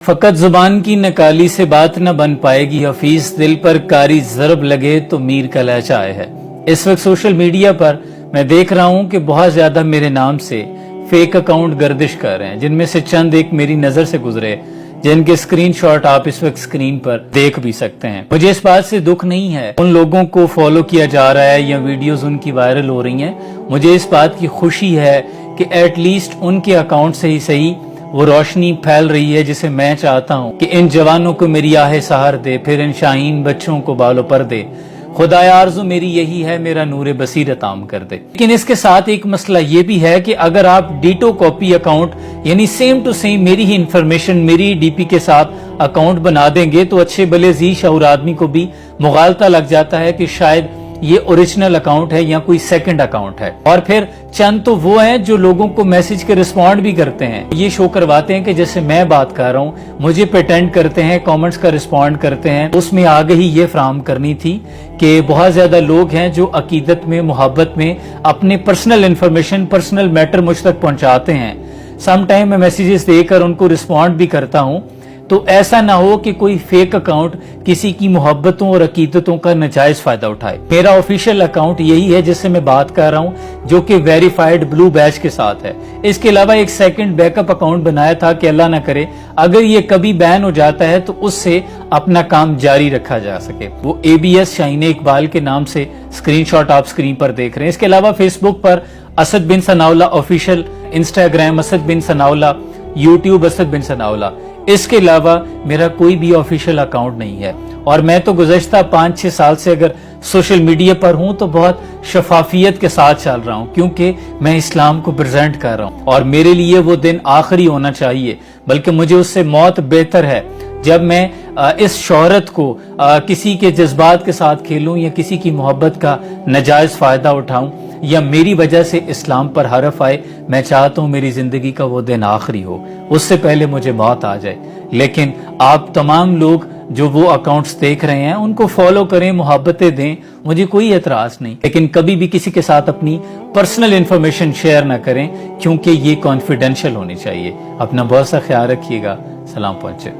فقط زبان کی نکالی سے بات نہ بن پائے گی حفیظ، دل پر کاری ضرب لگے تو میر کا لہجہ ہے۔ اس وقت سوشل میڈیا پر میں دیکھ رہا ہوں کہ بہت زیادہ میرے نام سے فیک اکاؤنٹ گردش کر رہے ہیں، جن میں سے چند ایک میری نظر سے گزرے، جن کے اسکرین شاٹ آپ اس وقت اسکرین پر دیکھ بھی سکتے ہیں۔ مجھے اس بات سے دکھ نہیں ہے ان لوگوں کو فالو کیا جا رہا ہے یا ویڈیوز ان کی وائرل ہو رہی ہیں، مجھے اس بات کی خوشی ہے کہ ایٹ لیسٹ ان کے اکاؤنٹ سے ہی صحیح وہ روشنی پھیل رہی ہے جسے میں چاہتا ہوں کہ ان جوانوں کو میری آہ سحر دے، پھر ان شاہین بچوں کو بالوں پر دے۔ خدایا آرزو میری یہی ہے، میرا نور بصیرت عام کر دے۔ لیکن اس کے ساتھ ایک مسئلہ یہ بھی ہے کہ اگر آپ ڈیٹو کاپی اکاؤنٹ یعنی سیم ٹو سیم میری ہی انفارمیشن میری ڈی پی کے ساتھ اکاؤنٹ بنا دیں گے تو اچھے بھلے ذی شعور آدمی کو بھی مغالطہ لگ جاتا ہے کہ شاید یہ اوریجنل اکاؤنٹ ہے یا کوئی سیکنڈ اکاؤنٹ ہے۔ اور پھر چند تو وہ ہیں جو لوگوں کو میسج کے رسپونڈ بھی کرتے ہیں، یہ شو کرواتے ہیں کہ جیسے میں بات کر رہا ہوں، مجھے پیٹنٹ کرتے ہیں، کامنٹس کا رسپونڈ کرتے ہیں۔ اس میں آگے ہی یہ فراہم کرنی تھی کہ بہت زیادہ لوگ ہیں جو عقیدت میں، محبت میں اپنے پرسنل انفارمیشن، پرسنل میٹر مجھ تک پہنچاتے ہیں۔ سم ٹائم میں میسیجز دے کر ان کو رسپونڈ بھی کرتا ہوں، تو ایسا نہ ہو کہ کوئی فیک اکاؤنٹ کسی کی محبتوں اور عقیدتوں کا ناجائز فائدہ اٹھائے۔ میرا آفیشیل اکاؤنٹ یہی ہے جس سے میں بات کر رہا ہوں، جو کہ ویریفائڈ بلو بیج کے ساتھ ہے۔ اس کے علاوہ ایک سیکنڈ بیک اپ اکاؤنٹ بنایا تھا کہ اللہ نہ کرے اگر یہ کبھی بین ہو جاتا ہے تو اس سے اپنا کام جاری رکھا جا سکے۔ وہ ABS شاہین اقبال کے نام سے اسکرین شاٹ آپ اسکرین پر دیکھ رہے ہیں۔ اس کے علاوہ فیس بک پر اسد بن ثناءاللہ آفیشیل، انسٹاگرام اسد بن ثناءاللہ، یوٹیوب اسد بن ثناءاللہ۔ اس کے علاوہ میرا کوئی بھی آفیشیل اکاؤنٹ نہیں ہے، اور میں تو گزشتہ 5-6 سال سے اگر سوشل میڈیا پر ہوں تو بہت شفافیت کے ساتھ چل رہا ہوں، کیونکہ میں اسلام کو پریزنٹ کر رہا ہوں اور میرے لیے وہ دن آخری ہونا چاہیے، بلکہ مجھے اس سے موت بہتر ہے جب میں اس شہرت کو کسی کے جذبات کے ساتھ کھیلوں یا کسی کی محبت کا ناجائز فائدہ اٹھاؤں یا میری وجہ سے اسلام پر حرف آئے۔ میں چاہتا ہوں میری زندگی کا وہ دن آخری ہو، اس سے پہلے مجھے موت آ جائے۔ لیکن آپ تمام لوگ جو وہ اکاؤنٹس دیکھ رہے ہیں ان کو فالو کریں، محبتیں دیں، مجھے کوئی اعتراض نہیں، لیکن کبھی بھی کسی کے ساتھ اپنی پرسنل انفارمیشن شیئر نہ کریں، کیونکہ یہ کانفیڈینشیل ہونی چاہیے۔ اپنا بہت سا خیال رکھیے گا۔ سلام پہنچے۔